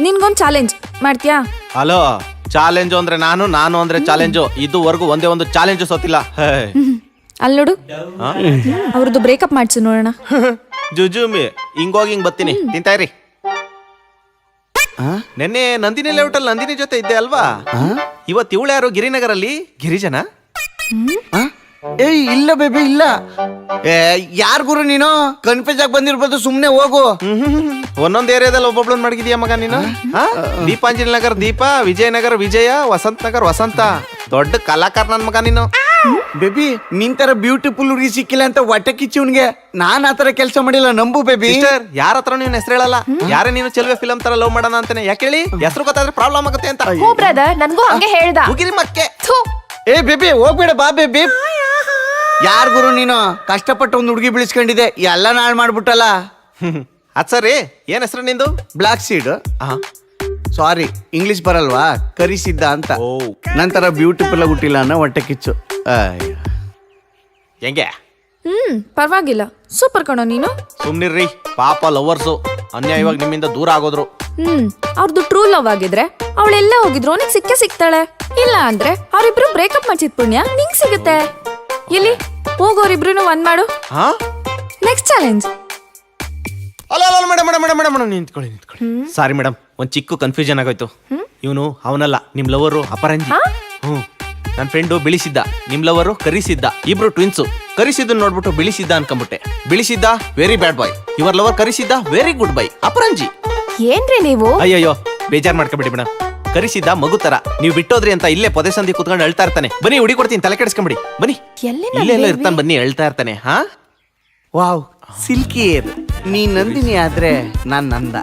ನಿನ್ಗೊಂದ್ challenge ಮಾಡ್ತೀಯಾ? Hello, challenge ಅಂದ್ರೆ ನಾನು ಅಂದ್ರೆ ಚಾಲೆಂಜು. ಇದುವರೆಗೂ ಒಂದೇ ಒಂದು ಚಾಲೆಂಜ್ ಸೋತಿಲ್ಲ. ಅಲ್ಲಿ ನೋಡು, ಅವ್ರದ್ದು ಬ್ರೇಕಪ್ ಮಾಡ್ಸು ನೋಡೋಣ. ಜುಜುಮಿ ಹಿಂಗೋಗಿ ಹಿಂಗ್ ಬರ್ತೀನಿ, ತಿಂತಾ ಇರಿ. ನೆನ್ನೆ ನಂದಿನಿ ಲೇಔಟಲ್ಲಿ ನಂದಿನಿ ಜೊತೆ ಇದ್ದೆ ಅಲ್ವಾ? ಇವತ್ತು ಇವಳು ಯಾರು ಗಿರಿನಗರಲ್ಲಿ? ಗಿರಿಜನ? ಏಯ್ ಇಲ್ಲ ಬೇಬಿ ಇಲ್ಲ. ಯಾರ್ ಗುರು ನೀನು? ಕನ್ಫ್ಯೂಸ್ ಆಗಿ ಬಂದಿರ್ಬೋದು, ಸುಮ್ನೆ ಹೋಗು. ಒಂದೊಂದ್ ಏರಿಯಾದಲ್ಲಿ ಒಬ್ಬೊಬ್ಳನ್ ಮಡಗಿದ್ಯಾ ಮಗ ನೀನು? ದೀಪಾಂಜಲಿ ನಗರ್ ದೀಪ, ವಿಜಯನಗರ ವಿಜಯ, ವಸಂತ ನಗರ್ ವಸಂತ. ದೊಡ್ಡ ಕಲಾಕಾರ ನನ್ ಮಗ ನೀನು. ಬೇಬಿ ನಿನ್ ತರ ಬ್ಯೂಟಿಫುಲ್ ಹುಡುಗಿ ಸಿಕ್ಕಿಲ್ಲ ಅಂತ ಹೊಟ್ಟೆ ಕಿಚ್ಚಿ ನಾನ್ ಆತರ ಕೆಲಸ ಮಾಡಿಲ್ಲ, ನಂಬು ಬೇಬಿ. ಯಾರ ಹತ್ರ ನೀನ್ ಹೆಸರು ಹೇಳಲ್ಲ. ಯಾರೇ ನೀನು ಚೆಲುವೆ ಫಿಲಂ ತರ ಲವ್ ಮಾಡೋಣ ಅಂತಾನೆ. ಯಾಕೆ ಹೇಳಿ? ಹೆಸರು ಗೊತ್ತಾದ್ರೆ ಪ್ರಾಬ್ಲಮ್ ಆಗುತ್ತೆ ಅಂತ. ಹೋ ಬ್ರದರ್, ನನ್ಗೂ ಹಂಗೆ ಹೇಳ್ದ. ಮುಗಿರಿ ಮಕ್ಕೆ. ಏ ಬೇಬಿ ಹೋಗ್ಬೇಡ ಬಾ ಬೇಬಿ. ಯಾರ್ ಗುರು ನೀನು? ಕಷ್ಟಪಟ್ಟು ಒಂದ್ ಹುಡುಗಿ ಬಿಳಿಸ್ಕೊಂಡಿದೆ, ಎಲ್ಲ ನಾಳ್ ಮಾಡ್ಬಿಟ್ಟಲ್ಲ. ಅದ್ ಸರಿ, ಏನ್ ಹೆಸರು ನಿಂದು? Block seed. ಸಾರಿ, ಇಂಗ್ಲಿಷ್ ಬರಲ್ವಾ? ಕರಿಸಿದ್ದ ಅಂತ. ನಂತರ ಬ್ಯೂಟಿಫುಲ್ ಆಗಿ ಹುಟ್ಟಿಲ್ಲ ಅನ್ನೋ ಹೊಟ್ಟೆ ಕಿಚ್ಚು. ಹೆಂಗೆ? ಪರವಾಗಿಲ್ಲ, ಸೂಪರ್ ಕಣೋ ನೀನು. ಸುಮ್ನಿರ್ರಿ, ಪಾಪ ಲವರ್ಸು ಅನ್ಯಾಯವಾಗಿ ನಿಮ್ಮಿಂದ ದೂರ ಆಗೋದ್ರು. ಅವ್ರದ್ದು ಟ್ರೂ ಲವ್ ಆಗಿದ್ರೆ ಅವಳೆಲ್ಲ ಹೋಗಿದ್ರು ಅವನಿಗೆ ಸಿಕ್ಕೇ ಸಿಗ್ತಾಳೆ. ಇಲ್ಲ ಅಂದ್ರೆ ಅವ್ರಿಬ್ರು ಬ್ರೇಕಪ್ ಮಾಡ್ಸಿದ್ ಪುಣ್ಯ ನಿಂಗ್ ಸಿಗುತ್ತೆ. ಇಲ್ಲಿ ಹೋಗೋರಿಬ್ರು ಒಂದ್ ಮಾಡು. Next challenge. ಅಲ್ಲ ಮೇಡಮ್ ನಿಂತ್ಕೊಳ್ಳಿ. ಸಾರಿ ಮೇಡಮ್, ಒಂದ್ ಚಿಕ್ಕ ಕನ್ಫ್ಯೂಷನ್ ಆಗೋಯ್ತು. ಇವನು ಅವನಲ್ಲ, ನಿಮ್ ಲವರು ಅಪರಂಜಿ. ನನ್ನ ಫ್ರೆಂಡು ಬಿಳಿಸಿದ್ದ, ನಿಮ್ ಲವರು ಕರಿಸಿದ್ದ. ಇಬ್ರು ಟ್ವಿನ್ಸು. ಕರಿಸಿದ್ದನ್ ನೋಡ್ಬಿಟ್ಟು ಬಿಳಿಸಿದ್ದ ಅನ್ಕೊಂಬಿಟ್ಟೆ. ಬಿಳಿಸಿದ್ದ ವೆರಿ ಬ್ಯಾಡ್ ಬಾಯ್, ಇವರ್ ಲವರ್ ಕರಿಸಿದ್ದ ವೆರಿ ಗುಡ್ ಬಾಯ್, ಅಪರಂಜಿ. ಏನ್ರಿ ನೀವು? ಅಯ್ಯಯ್ಯೋ, ಬೇಜಾರ್ ಮಾಡ್ಕೊಬಿಡಿ ಮೇಡಮ್. ಕರಿಸಿದ್ದ ಮಗು ತರ, ನೀವು ಬಿಟ್ಟೋದ್ರಿ ಅಂತ ಇಲ್ಲೇ ಪೊದೆ ಸಂದಿ ಕುತ್ಕೊಂಡು ಅಳ್ತಾ ಇರ್ತಾನೆ. ಬನ್ನಿ ಹುಡಿ ಕೊಡ್ತೀನಿ, ತಲೆ ಕೆಡಿಸ್ಕೊಂಬಿಡಿ. ಬನ್ನಿ, ಇಲ್ಲೆಲ್ಲ ಇರ್ತಾನೆ, ಬನ್ನಿ ಅಳ್ತಾ ಇರ್ತಾನೆ. Wow, silky air. ನೀ ನಂದಿನಿ ಆದ್ರೆ ನಾನ್ ನಂದ.